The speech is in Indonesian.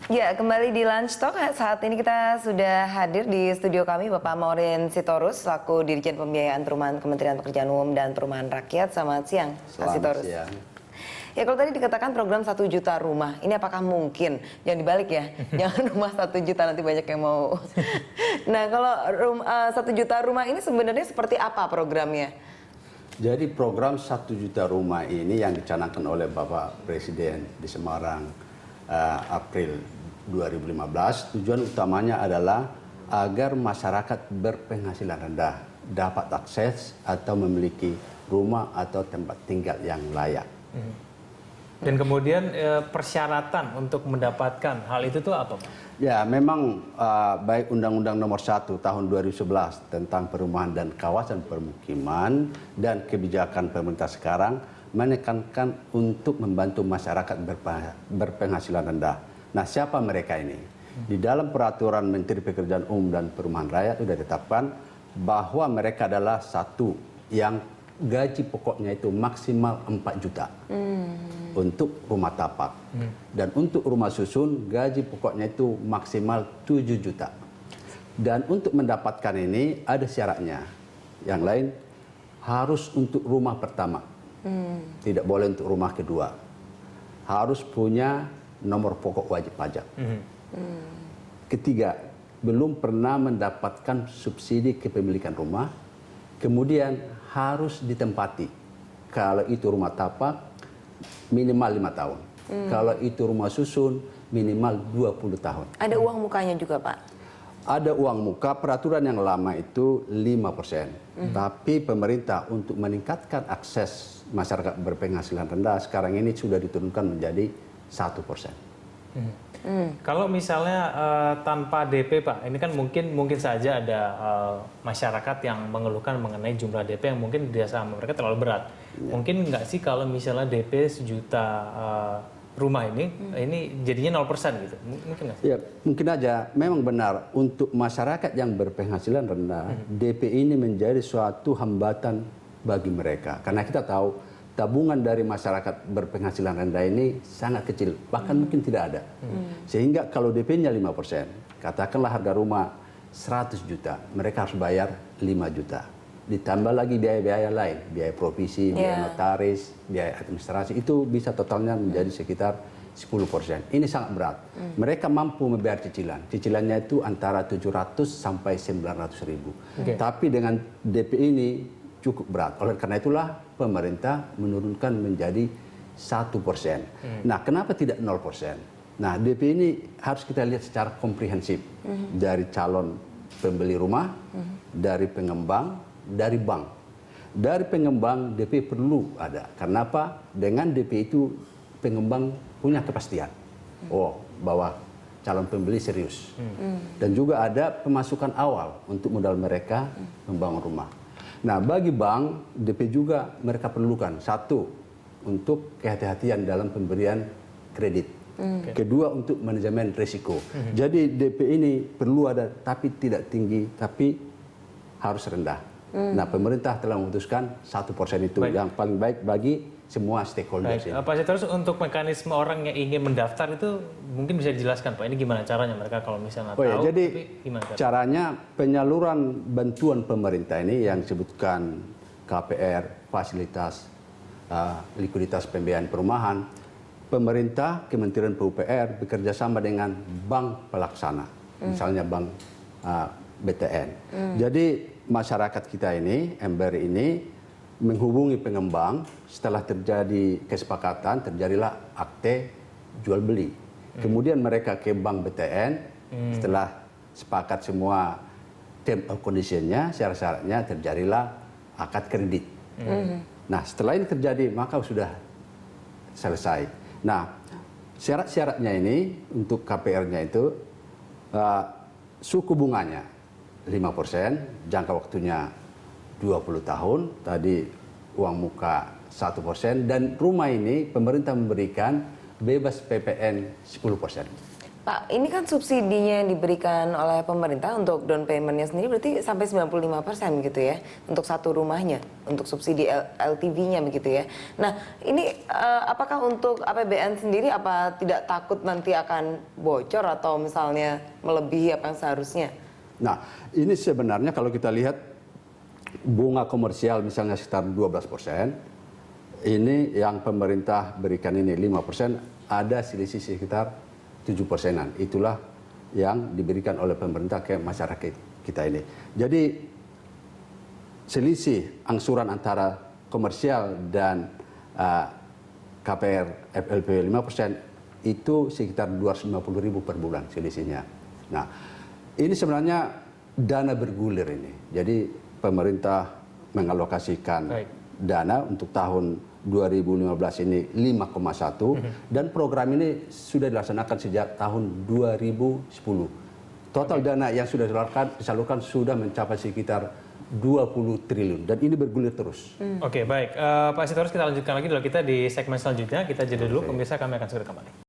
Ya, kembali di Lunch Talk. Saat ini kita sudah hadir di studio kami Bapak Maureen Sitorus selaku Dirjen Pembiayaan Perumahan Kementerian Pekerjaan Umum dan Perumahan Rakyat. Selamat siang, Pak Sitorus. Siang. Ya, kalau tadi dikatakan program 1 juta rumah, ini apakah mungkin? Jangan dibalik ya, jangan rumah 1 juta nanti banyak yang mau. Nah, kalau 1 juta rumah ini sebenarnya seperti apa programnya? Jadi program 1 juta rumah ini yang dicanangkan oleh Bapak Presiden di Semarang April 2015, tujuan utamanya adalah agar masyarakat berpenghasilan rendah dapat akses atau memiliki rumah atau tempat tinggal yang layak. Dan kemudian persyaratan untuk mendapatkan hal itu tuh apa, Pak? Ya, memang baik Undang-Undang Nomor 1 Tahun 2011 tentang perumahan dan kawasan permukiman dan kebijakan pemerintah sekarang menekankan untuk membantu masyarakat berpenghasilan rendah. Nah, siapa mereka ini? Di dalam peraturan Menteri Pekerjaan Umum dan Perumahan Rakyat sudah ditetapkan bahwa mereka adalah satu yang gaji pokoknya itu maksimal 4 juta untuk rumah tapak. Dan untuk rumah susun gaji pokoknya itu maksimal 7 juta. Dan untuk mendapatkan ini ada syaratnya. Yang lain harus untuk rumah pertama. Tidak boleh untuk rumah kedua. Harus punya nomor pokok wajib pajak. Ketiga, belum pernah mendapatkan subsidi kepemilikan rumah. Kemudian harus ditempati. Kalau itu rumah tapak minimal 5 tahun. Kalau itu rumah susun minimal 20 tahun. Ada uang mukanya juga, Pak? Ada uang muka, peraturan yang lama itu 5%. Tapi pemerintah untuk meningkatkan akses masyarakat berpenghasilan rendah sekarang ini sudah diturunkan menjadi 1%. Kalau misalnya tanpa DP, Pak, ini kan mungkin saja ada masyarakat yang mengeluhkan mengenai jumlah DP yang mungkin dirasa sama mereka terlalu berat. Mungkin nggak sih kalau misalnya DP 1 juta rumah ini jadinya 0% gitu? Mungkin nggak sih? Ya, mungkin aja. Memang benar untuk masyarakat yang berpenghasilan rendah, DP ini menjadi suatu hambatan bagi mereka. Karena kita tahu tabungan dari masyarakat berpenghasilan rendah ini sangat kecil, bahkan mungkin tidak ada. Sehingga kalau DP-nya 5%, katakanlah harga rumah 100 juta, mereka harus bayar 5 juta. Ditambah lagi biaya-biaya lain, biaya provisi, biaya notaris, biaya administrasi, itu bisa totalnya menjadi sekitar 10%. Ini sangat berat. Mereka mampu membayar cicilan. Cicilannya itu antara 700 sampai 900 ribu. Tapi dengan DP ini cukup berat. Oleh karena itulah pemerintah menurunkan menjadi 1%. Nah, kenapa tidak 0%? Nah, DP ini harus kita lihat secara komprehensif. Dari calon pembeli rumah, dari pengembang, dari bank. Dari pengembang DP perlu ada. Karena apa? Dengan DP itu pengembang punya kepastian. Oh, bahwa calon pembeli serius. Dan juga ada pemasukan awal untuk modal mereka membangun rumah. Nah, bagi bank, DP juga mereka perlukan. Satu, untuk kehati-hatian dalam pemberian kredit. Kedua, untuk manajemen risiko. Jadi DP ini perlu ada, tapi tidak tinggi, tapi harus rendah. Nah, pemerintah telah memutuskan 1% itu yang paling baik bagi semua stakeholders. Pak Sitorus, untuk mekanisme orang yang ingin mendaftar itu mungkin bisa dijelaskan, Pak. Ini gimana caranya mereka kalau misalnya tahu? Jadi tapi gimana caranya penyaluran bantuan pemerintah ini yang disebutkan KPR, fasilitas likuiditas pembiayaan perumahan, pemerintah Kementerian PUPR bekerja sama dengan bank pelaksana, misalnya bank BTN. Jadi masyarakat kita ini, ember ini menghubungi pengembang, setelah terjadi kesepakatan, terjadilah akte jual beli. Kemudian mereka ke bank BTN, setelah sepakat semua term of condition-nya, syarat-syaratnya, terjadilah akad kredit. Nah, setelah ini terjadi, maka sudah selesai. Nah, syarat-syaratnya ini untuk KPR-nya itu suku bunganya 5%, jangka waktunya 20 tahun, tadi uang muka 1%, dan rumah ini pemerintah memberikan bebas PPN 10%. Pak, ini kan subsidinya yang diberikan oleh pemerintah untuk down payment-nya sendiri berarti sampai 95% gitu ya untuk satu rumahnya, untuk subsidi LTV-nya begitu ya. Nah, ini apakah untuk APBN sendiri apa tidak takut nanti akan bocor atau misalnya melebihi apa yang seharusnya? Nah, ini sebenarnya kalau kita lihat bunga komersial misalnya sekitar 12%, ini yang pemerintah berikan ini 5%, ada selisih sekitar 7%-an. Itulah yang diberikan oleh pemerintah ke masyarakat kita ini. Jadi selisih angsuran antara komersial dan KPR FLP 5% itu sekitar 250.000 per bulan selisihnya. Nah, ini sebenarnya dana bergulir ini. Jadi pemerintah mengalokasikan dana untuk tahun 2015 ini 5,1 dan program ini sudah dilaksanakan sejak tahun 2010. Total dana yang sudah disalurkan sudah mencapai sekitar 20 triliun dan ini bergulir terus. Oke, baik. Pak Sitorus, kita lanjutkan lagi dulu kita di segmen selanjutnya. Kita jeda dulu, pemirsa, kami akan segera kembali.